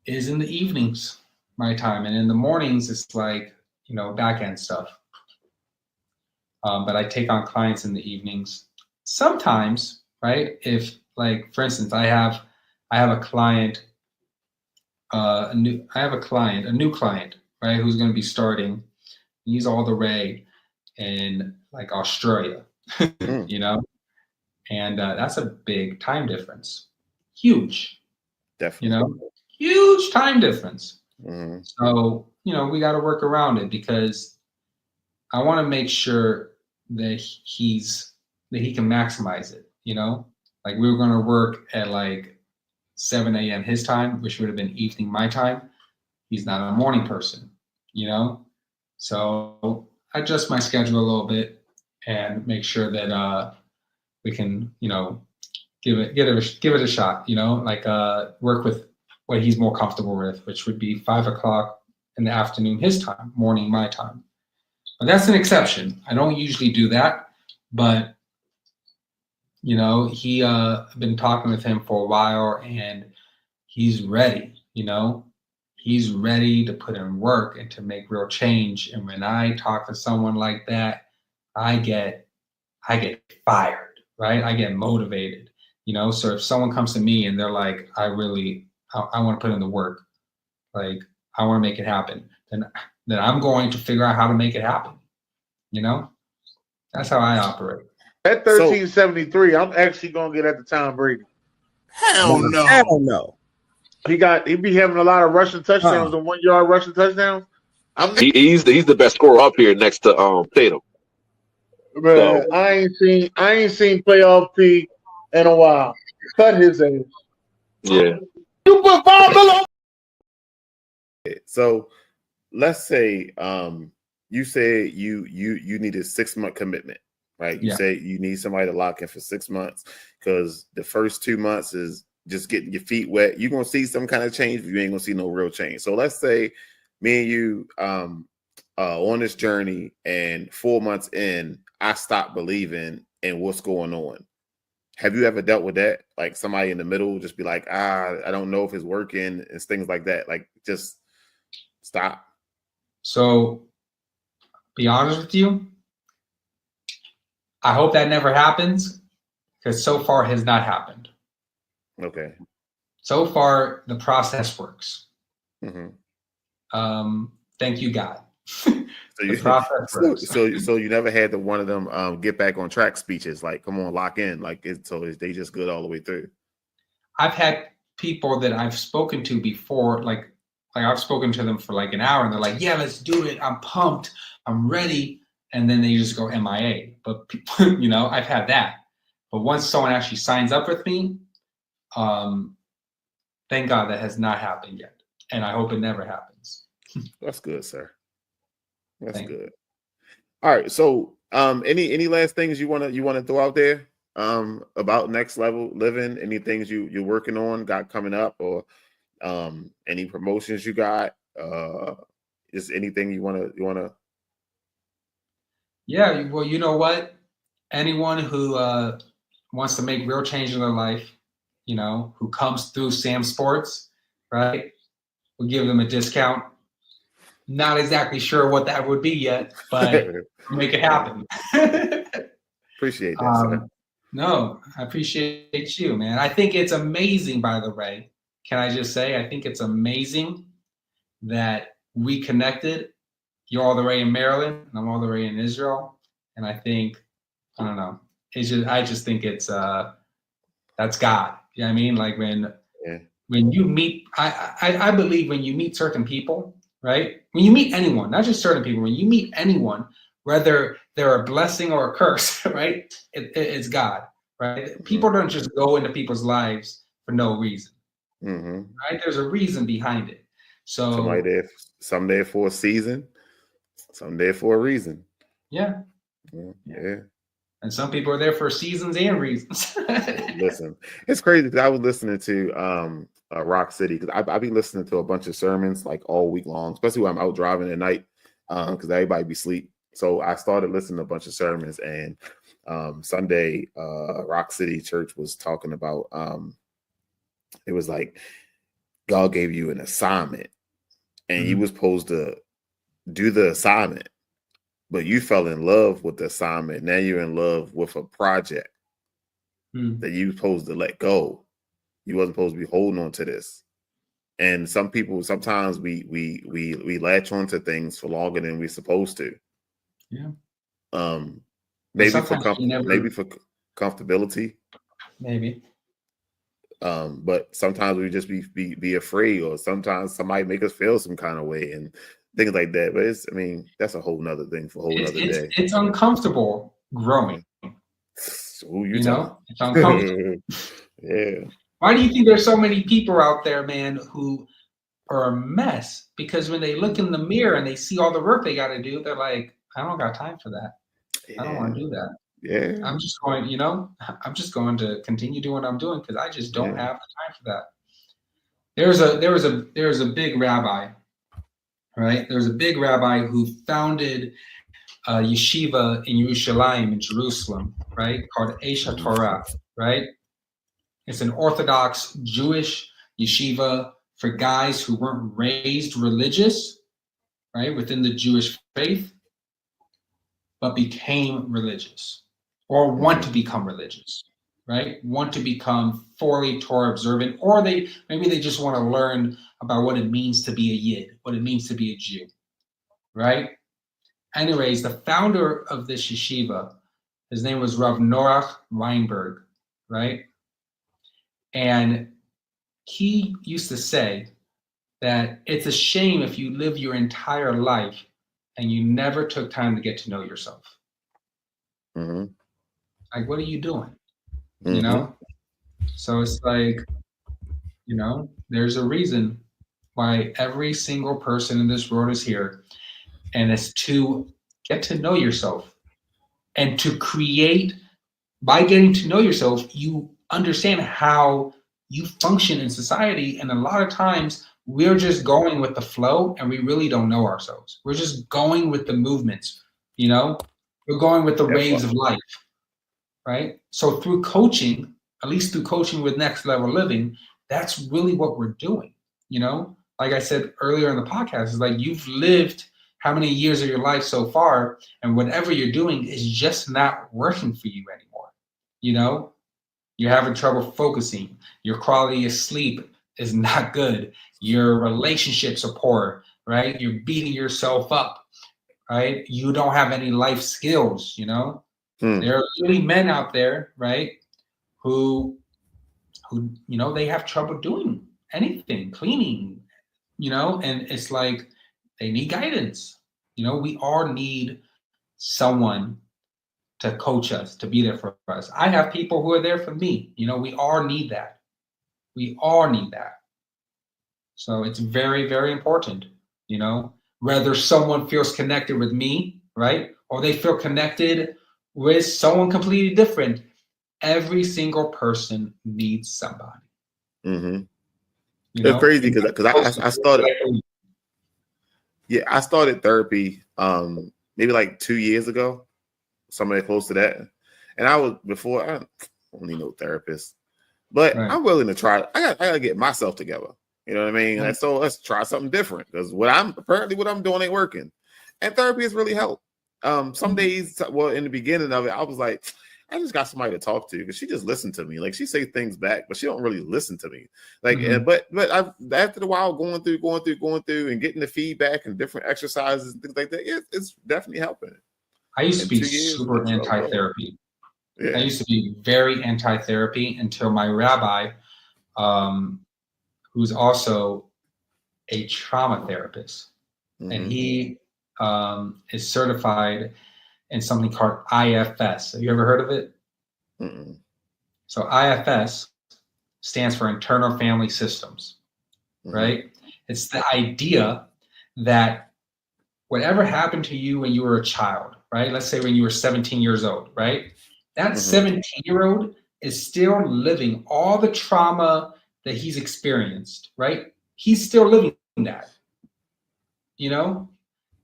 is in the evenings, my time, and in the mornings it's like back end stuff. But I take on clients in the evenings sometimes, right? If, like, for instance, I have a client, a new client, right, who's going to be starting. He's all the way in like Australia, Mm. and that's a big time difference, huge, Definitely. huge time difference. Mm-hmm. So we got to work around it, because I want to make sure that he can maximize it. Like, we were going to work at like 7 a.m. his time, which would have been evening my time. He's not a morning person, so I adjust my schedule a little bit and make sure that we can, give it a shot, like work with what he's more comfortable with, which would be 5 o'clock in the afternoon his time, morning my time. But that's an exception. I don't usually do that, but he I've been talking with him for a while, and he's ready. He's ready to put in work and to make real change. And when I talk to someone like that, I get fired, right? I get motivated. So if someone comes to me and they're like, I want to put in the work, like, I want to make it happen, then I'm going to figure out how to make it happen. That's how I operate. At 1373, I'm actually gonna get at the Tom Brady. Hell no. Hell no. He be having a lot of rushing touchdowns and 1 yard rushing touchdowns. He's the best scorer up here next to Tatum. Man, so, I ain't seen playoff P in a while. Cut his ass. Yeah. You put $5 below. So let's say you say you need a 6-month commitment, right? You say you need somebody to lock in for 6 months, because the first 2 months is just getting your feet wet. You're gonna see some kind of change, but you ain't gonna see no real change. So let's say me and you on this journey, and 4 months in, I stopped believing in what's going on. Have you ever dealt with that? Like, somebody in the middle just be like, I don't know if it's working, and things like that. Like, just stop. So, be honest with you, I hope that never happens, because so far has not happened. Okay. So far, the process works. Mm-hmm. Thank you, God. So The process works. so you never had one of them get back on track speeches like, come on, lock in, like so they just good all the way through. I've had people that I've spoken to before, like I've spoken to them for like an hour, and they're like, "Yeah, let's do it. I'm pumped. I'm ready." And then they just go MIA. But people, you know, I've had that. But once someone actually signs up with me, thank God that has not happened yet, and I hope it never happens. That's good, sir. That's Thank good. All right. So, any last things you wanna throw out there about next level living? Any things you're working on, got coming up, or any promotions you got? Is anything you wanna? Yeah. Well, you know what? Anyone who wants to make real change in their life, you know, who comes through Sam Sports, right? We'll give them a discount. Not exactly sure what that would be yet, but make it happen. Appreciate that, sir. No, I appreciate you, man. I think it's amazing, by the way. Can I just say, I think it's amazing that we connected. You're all the way in Maryland, and I'm all the way in Israel. And I think, I don't know, I just think it's that's God. You know what I mean? Like when you meet, I believe when you meet certain people, right? When you meet anyone, not just certain people, when you meet anyone, whether they're a blessing or a curse, right? It's God, right? People don't just go into people's lives for no reason, right? There's a reason behind it. So some there for a season, some there for a reason. Yeah. Yeah. And some people are there for seasons and reasons. Listen, it's crazy because I was listening to Rock City, because I be listening to a bunch of sermons like all week long, especially when I'm out driving at night, because everybody be asleep. So I started listening to a bunch of sermons, and Sunday, Rock City Church was talking about it was like God gave you an assignment, and you was supposed to do the assignment, but you fell in love with the assignment. Now you're in love with a project that you supposed to let go. You wasn't supposed to be holding on to this. And some people, sometimes we latch on to things for longer than we're supposed to. Yeah. Maybe for comfortability. Maybe. But sometimes we just be afraid, or sometimes somebody make us feel some kind of way and things like that. But that's a whole nother thing for a whole nother day. It's uncomfortable growing. You know, it's uncomfortable. Yeah. Why do you think there's so many people out there, man, who are a mess? Because when they look in the mirror and they see all the work they got to do, they're like, I don't got time for that. I don't want to do that. Yeah. I'm just going to continue doing what I'm doing because I just don't have the time for that. There was a big rabbi, right? There was a big rabbi who founded a yeshiva in Yerushalayim, in Jerusalem, right? Called Eish HaTorah, right? It's an Orthodox Jewish yeshiva for guys who weren't raised religious, right, within the Jewish faith, but became religious or want to become religious, right? Want to become fully Torah observant, or maybe they just want to learn about what it means to be a Yid, what it means to be a Jew, right? Anyways, the founder of this yeshiva, his name was Rav Norach Weinberg, right? And he used to say that it's a shame if you live your entire life and you never took time to get to know yourself. Like, what are you doing? You know? So it's like, you know, there's a reason why every single person in this world is here, and it's to get to know yourself and to create. By getting to know yourself, you understand how you function in society. And a lot of times we're just going with the flow and we really don't know ourselves. We're just going with the movements, you know, we're going with the waves of life, right? So through coaching, at least through coaching with Next Level Living, that's really what we're doing. You know, like I said earlier in the podcast, is like you've lived how many years of your life so far, and whatever you're doing is just not working for you anymore. You know, you're having trouble focusing. Your quality of sleep is not good. Your relationships are poor, right? You're beating yourself up. right? You don't have any life skills, you know? Hmm. There are really men out there, right, who you know, they have trouble doing anything, cleaning, you know, and it's like they need guidance. You know, we all need someone to coach us, to be there for us. I have people who are there for me. You know, we all need that. We all need that. So it's very, very important, you know, whether someone feels connected with me, right? Or they feel connected with someone completely different. Every single person needs somebody. Mm-hmm. You It's know, crazy because I started. Yeah, I started therapy maybe like 2 years ago, somewhere close to that. And I was before I don't need no therapist, but right. I'm willing to try. I gotta get myself together. You know what I mean? Mhm. And so let's try something different because what I'm doing ain't working. And therapy has really helped. Some days, well, in the beginning of it, I was like, I just got somebody to talk to because she just listened to me. Like she say things back, but she don't really listen to me. Like, but I after a while going through and getting the feedback and different exercises and things like that, it's definitely helping. I used to In be 2 years, super it's well grown. anti-therapy. Yeah. I used to be very anti-therapy until my rabbi, who's also a trauma therapist, and he is certified in something called IFS. Have you ever heard of it? Mm-mm. So IFS stands for Internal Family Systems, right? It's the idea that whatever happened to you when you were a child, right? Let's say when you were 17 years old, right? That 17-year-old is still living all the trauma that he's experienced, right? He's still living that, you know?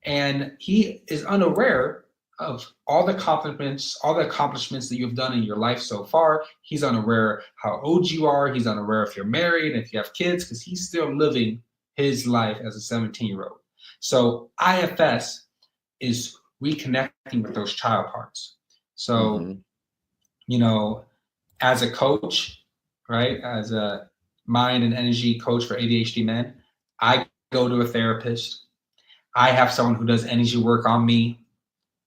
And he is unaware of all the accomplishments that you've done in your life so far. He's unaware how old you are. He's unaware if you're married, if you have kids, because he's still living his life as a 17-year-old. So IFS is reconnecting with those child parts. So, you know, as a coach, right, as a mind and energy coach for ADHD men, I go to a therapist. I have someone who does energy work on me,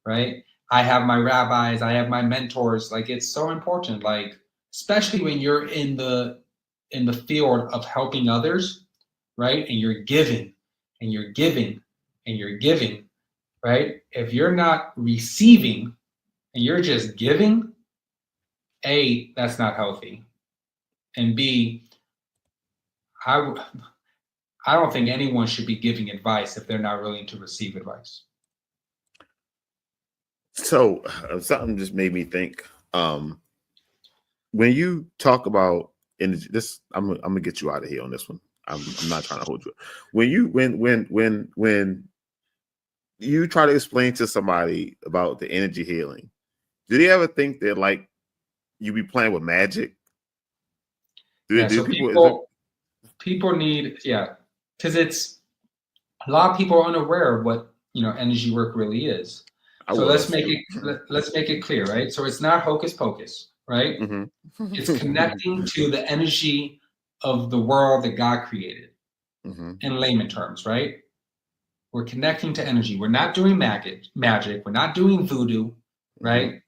right? I have my rabbis, I have my mentors. Like it's so important, like especially when you're in the field of helping others, right? And you're giving and you're giving and you're giving, right? If you're not receiving and you're just giving, A, that's not healthy. And B, I don't think anyone should be giving advice if they're not willing to receive advice. So something just made me think. When you talk about energy, this I'm gonna get you out of here on this one. I'm not trying to hold you. When you try to explain to somebody about the energy healing, do they ever think that like you be playing with magic? So people need, because it's a lot of people are unaware of what energy work really is. So let's make it clear, right? So it's not hocus pocus, right? It's connecting to the energy of the world that God created, in layman terms, right? We're connecting to energy. We're not doing magic. We're not doing voodoo, right?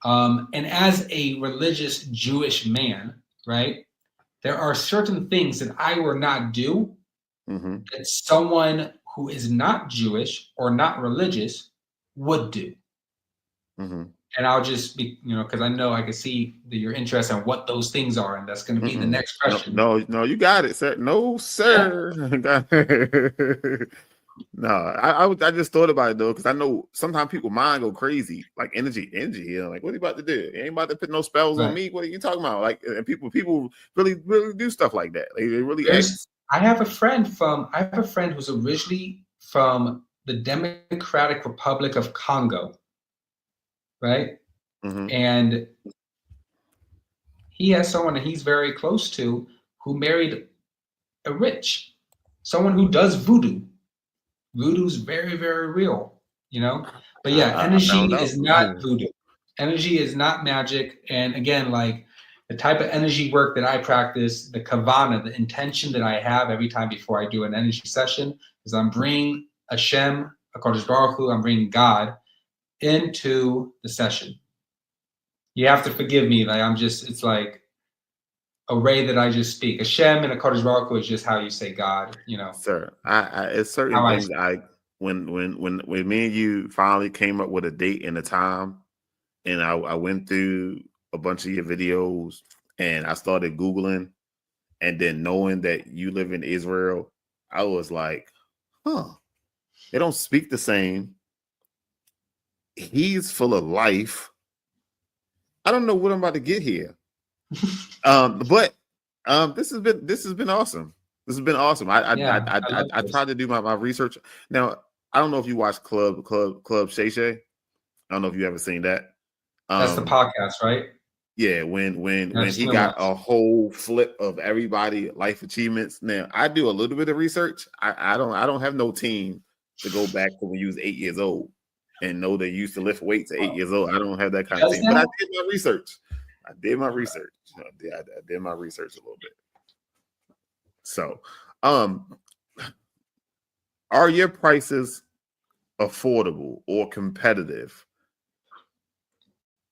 And as a religious Jewish man, right, there are certain things that I will not do that someone who is not Jewish or not religious would do. And I'll just be, because I know I can see that you're interested in what those things are, and that's going to be the next question. No, you got it, sir. No, sir. Yeah. No, I just thought about it though, because I know sometimes people mind go crazy, like energy here. Like, what are you about to do? You ain't about to put no spells on me. What are you talking about? Like, and people really do stuff like that. They really. I have a friend who's originally from the Democratic Republic of Congo, right? And he has someone that he's very close to who married a someone who does voodoo. Voodoo's very, very real, But yeah, energy is not voodoo. Energy is not magic. And again, like the type of energy work that I practice, the kavana, the intention that I have every time before I do an energy session is I'm bringing Hashem HaKadosh Baruch Hu, I'm bringing God into the session. You have to forgive me. Like it's like a way that I just speak. Hashem and HaKadosh Baruch Hu is just how you say God, Sir, I it's certain How I things when me and you finally came up with a date and a time, and I went through a bunch of your videos and I started Googling, and then knowing that you live in Israel, I was like, they don't speak the same. He's full of life. I don't know what I'm about to get here. But this has been awesome. This has been awesome. I tried to do my research. Now, I don't know if you watch Club Shay Shay. I don't know if you ever seen that. That's the podcast, right? Yeah, when he got a whole flip of everybody life achievements. Now, I do a little bit of research. I don't have no team to go back to when you was 8 years old and know that you used to lift weights at 8 years old. I don't have that kind of team, but I did my research. I did my research a little bit. So, are your prices affordable or competitive?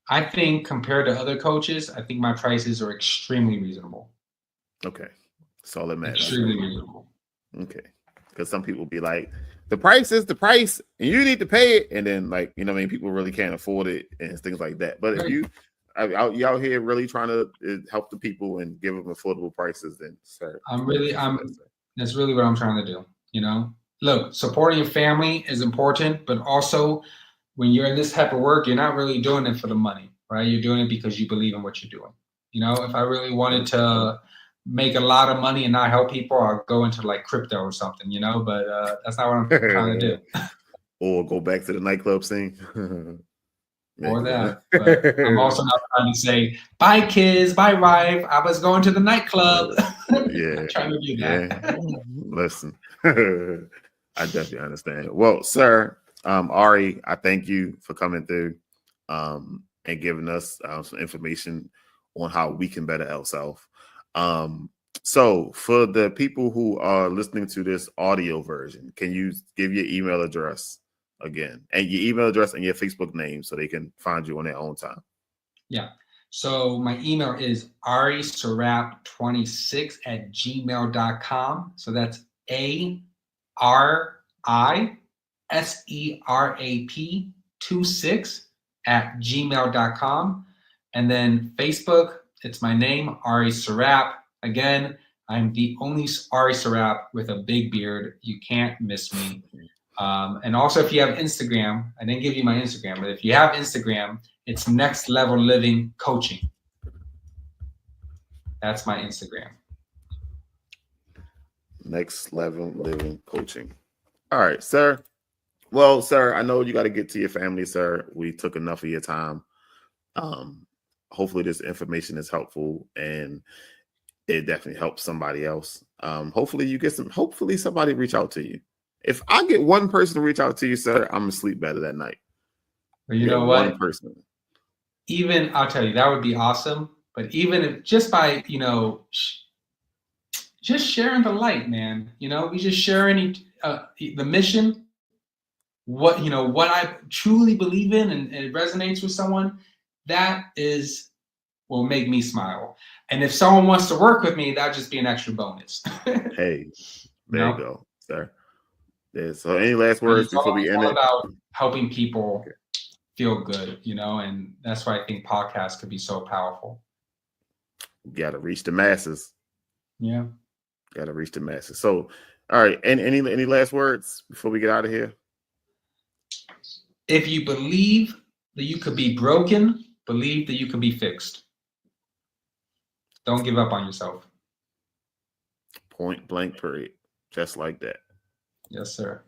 I think compared to other coaches, I think my prices are extremely reasonable. Okay. That's all that matters. Extremely reasonable. Okay. Because some people be like, the price is the price and you need to pay it. And then people really can't afford it and things like that. But if you out here really trying to help the people and give them affordable prices, then sir, that's really what I'm trying to do. Look, supporting your family is important, but also when you're in this type of work, you're not really doing it for the money, right? You're doing it because you believe in what you're doing. If I really wanted to make a lot of money and not help people, I'll go into like crypto or something, but that's not what I'm trying to do. Or go back to the nightclub scene. Or that. But I'm also not trying to say, bye kids, bye wife. I was going to the nightclub. Yeah. Trying to do that. Yeah. Listen, I definitely understand. Well, sir, Ari, I thank you for coming through and giving us some information on how we can better ourselves. So for the people who are listening to this audio version, can you give your email address again, and your email address and your Facebook name so they can find you on their own time? Yeah. So my email is ariserap26@gmail.com. So that's ARISERAP26@gmail.com. And then Facebook, it's my name, Ari Serap. Again, I'm the only Ari Serap with a big beard. You can't miss me. And also, if you have Instagram, I didn't give you my Instagram, but if you have Instagram, it's Next Level Living Coaching. That's my Instagram. Next Level Living Coaching. All right, sir. Well, sir, I know you got to get to your family, sir. We took enough of your time. Hopefully this information is helpful and it definitely helps somebody else. Hopefully somebody reach out to you. If I get one person to reach out to you, sir, I'm gonna sleep better that night. But you know what? One person. Even I'll tell you, that would be awesome. But even if just by just sharing the light, man. We just sharing the mission. What I truly believe in, and it resonates with someone. That will make me smile. And if someone wants to work with me, that'd just be an extra bonus. Hey, there you go, sir. So any last words before we end it? It's all about helping people feel good, and that's why I think podcasts could be so powerful. You got to reach the masses. Yeah. Got to reach the masses. So, all right. And any last words before we get out of here? If you believe that you could be broken, believe that you can be fixed. Don't give up on yourself. Point blank, period. Just like that. Yes, sir.